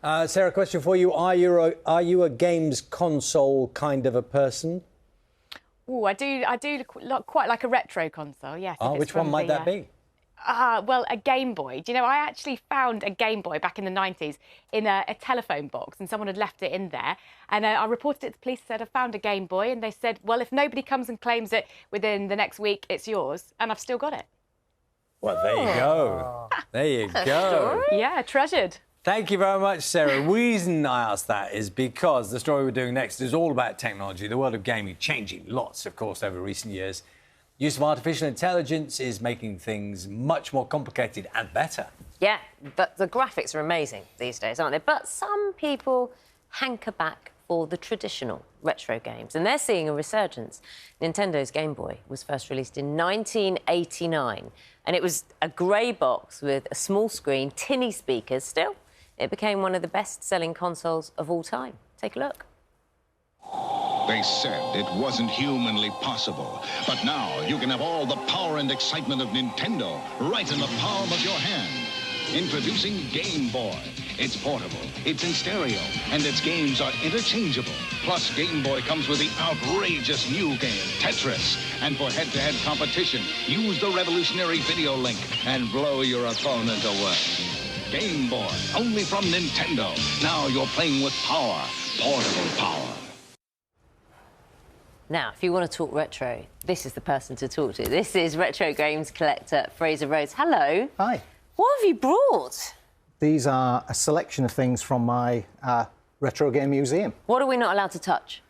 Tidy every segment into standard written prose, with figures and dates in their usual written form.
Sarah, question for you. Are you a games console kind of a person? Oh, I do quite like a retro console, yes. Which one might that be? Well, a Game Boy. Do you know, I actually found a Game Boy back in the 90s in a telephone box, and someone had left it in there. And I reported it to the police, said, I found a Game Boy. And they said, well, if nobody comes and claims it within the next week, it's yours. And I've still got it. Well, there you go. There you go. Yeah, treasured. Thank you very much, Sarah. The reason I asked that is because the story we're doing next is all about technology, the world of gaming changing lots, of course, over recent years. Use of artificial intelligence is making things much more complicated and better. Yeah, but the graphics are amazing these days, aren't they? But some people hanker back for the traditional retro games, and they're seeing a resurgence. Nintendo's Game Boy was first released in 1989, and it was a grey box with a small screen, tinny speakers. Still, it became one of the best-selling consoles of all time. Take a look. They said it wasn't humanly possible, but now you can have all the power and excitement of Nintendo right in the palm of your hand. Introducing Game Boy. It's portable, it's in stereo, and its games are interchangeable. Plus, Game Boy comes with the outrageous new game, Tetris. And for head-to-head competition, use the revolutionary video link and blow your opponent away. Game Boy, only from Nintendo. Now you're playing with power, portable power. Now, if you want to talk retro, this is the person to talk to. This is retro games collector Frazer Rhodes. Hello. Hi. What have you brought? These are a selection of things from my retro game museum. What are we not allowed to touch?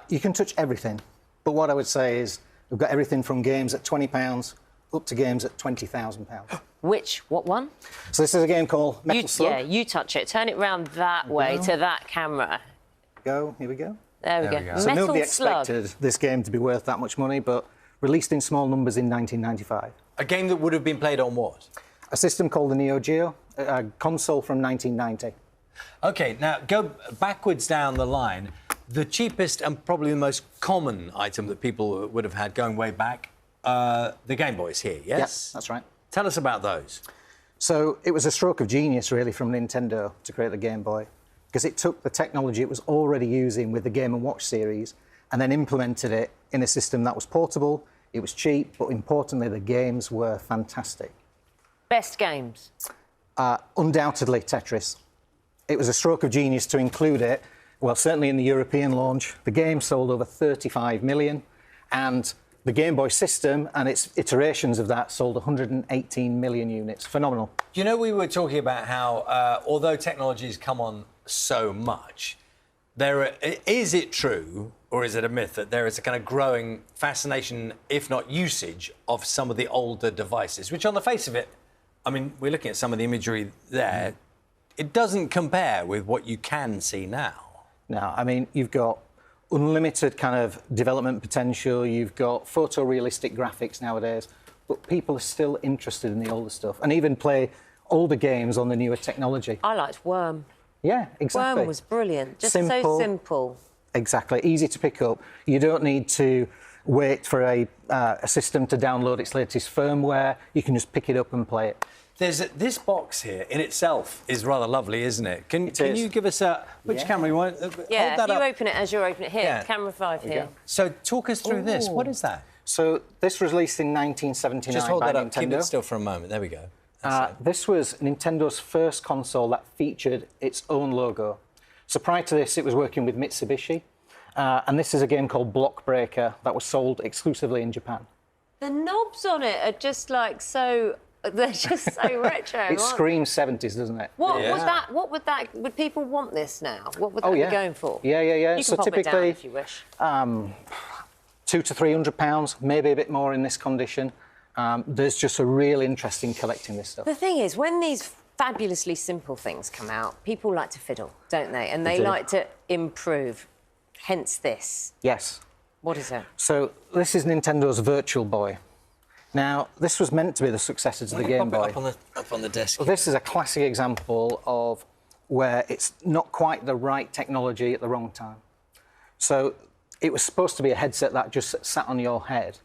You can touch everything, but what I would say is we've got everything from games at £20 up to games at £20,000. What one? So this is a game called Metal Slug. Yeah, you touch it. Turn it round that way to that camera. Here we go. There we go. So Metal nobody Slug. expected this game to be worth that much money, but released in small numbers in 1995. A game that would have been played on what? A system called the Neo Geo, a console from 1990. OK, now go backwards down the line. The cheapest and probably the most common item that people would have had going way back, the Game Boys here, yes? Yes, that's right. Tell us about those. So it was a stroke of genius, really, from Nintendo to create the Game Boy, because it took the technology it was already using with the Game & Watch series and then implemented it in a system that was portable, it was cheap, but importantly, the games were fantastic. Best games? Undoubtedly, Tetris. It was a stroke of genius to include it. Well, certainly in the European launch, the game sold over 35 million, and the Game Boy system and its iterations of that sold 118 million units. Phenomenal. You know, we were talking about how, although technology has come on so much, is it true, or is it a myth, that there is a kind of growing fascination, if not usage, of some of the older devices, which on the face of it, I mean, we're looking at some of the imagery there, it doesn't compare with what you can see now. No, I mean, you've got unlimited kind of development potential, you've got photorealistic graphics nowadays, but people are still interested in the older stuff and even play older games on the newer technology. I liked Worm. Yeah, exactly. Worm was brilliant, just simple, so simple. Exactly, easy to pick up. You don't need to wait for a system to download its latest firmware. You can just pick it up and play it. This box here in itself is rather lovely, isn't it? Can you give us which camera you want? Yeah, hold that you up. open it as you're opening it. Here, Yeah. camera 5 here. So talk us through this. What is that? So this was released in 1979 Just hold by that up. Nintendo. Keep it still for a moment. There we go. This was Nintendo's first console that featured its own logo. So prior to this, it was working with Mitsubishi. And this is a game called Block Breaker that was sold exclusively in Japan. The knobs on it are just like so... They're just so retro. It screams 70s, doesn't it? Would people want this now? What would that be going for? Yeah. You So can pop it down typically, if you wish. £200 to £300, maybe a bit more in this condition. There's just a real interest in collecting this stuff. The thing is, when these fabulously simple things come out, people like to fiddle, don't they? And they like to improve. Hence this. Yes. What is it? So this is Nintendo's Virtual Boy. Now, this was meant to be the successor to the Game Boy. Up on the desk. Well, this is a classic example of where it's not quite the right technology at the wrong time. So it was supposed to be a headset that just sat on your head,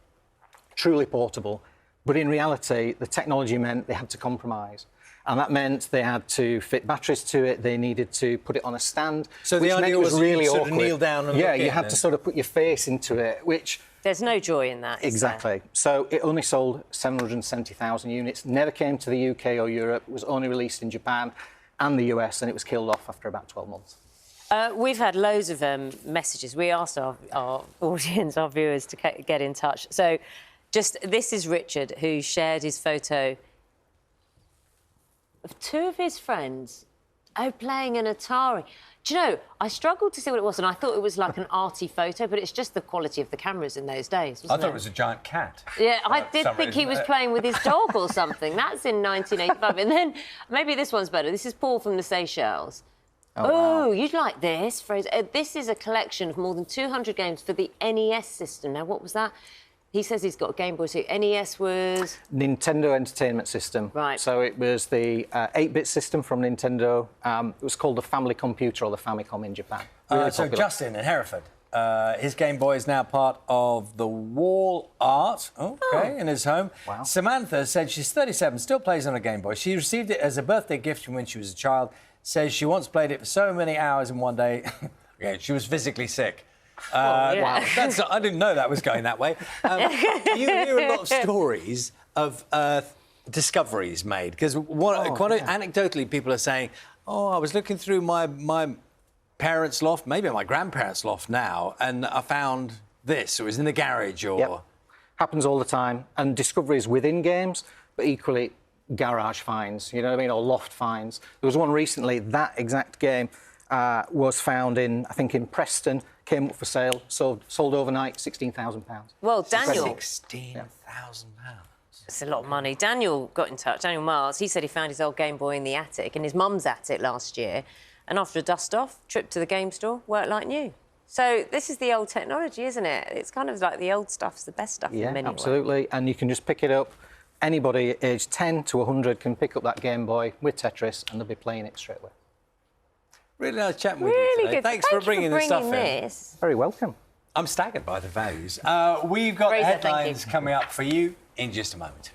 truly portable, but in reality, the technology meant they had to compromise. And that meant they had to fit batteries to it. They needed to put it on a stand. So which the meant idea it was was really you sort awkward. of kneel down and yeah, look you in had to sort of put your face into it, which... There's no joy in that. Exactly. So it only sold 770,000 units, never came to the UK or Europe, was only released in Japan and the US, and it was killed off after about 12 months. We've had loads of messages. We asked our audience, our viewers, to get in touch. So this is Richard, who shared his photo of two of his friends playing an Atari. Do you know, I struggled to see what it was, and I thought it was like an arty photo, but it's just the quality of the cameras in those days, wasn't I thought it was a giant cat. Yeah, I did think he was playing with his dog or something. That's in 1985. And then maybe this one's better. This is Paul from the Seychelles. Oh, wow. You'd like this, Frazer. This is a collection of more than 200 games for the NES system. Now, what was that? He says he's got a Game Boy. So NES was... Nintendo Entertainment System. Right. So it was the 8-bit system from Nintendo. It was called the Family Computer or the Famicom in Japan. Really so popular. Justin in Hereford, his Game Boy is now part of the wall art, in his home. Wow. Samantha said she's 37, still plays on a Game Boy. She received it as a birthday gift from when she was a child. Says she once played it for so many hours in one day. Okay, she was physically sick. Wow, I didn't know that was going that way. You hear a lot of stories of discoveries made because anecdotally, people are saying, "Oh, I was looking through my parents' loft, maybe my grandparents' loft now, and I found this. It was in the garage." Or Yep. Happens all the time, and discoveries within games, but equally garage finds. You know what I mean, or loft finds. There was one recently. That exact game was found in, I think, in Preston. Came up for sale, sold overnight, £16,000. Well, Daniel... £16,000. It's a lot of money. Daniel got in touch, Daniel Miles. He said he found his old Game Boy in the attic, in his mum's attic last year. And after a dust-off, trip to the game store, worked like new. So this is the old technology, isn't it? It's kind of like the old stuff's the best stuff in many ways. Absolutely. And you can just pick it up. Anybody aged 10 to 100 can pick up that Game Boy with Tetris and they'll be playing it straight away. Really nice chatting with you today. Good. Thanks for bringing this stuff in. Very welcome. I'm staggered by the values. We've got Frazer, headlines coming up for you in just a moment.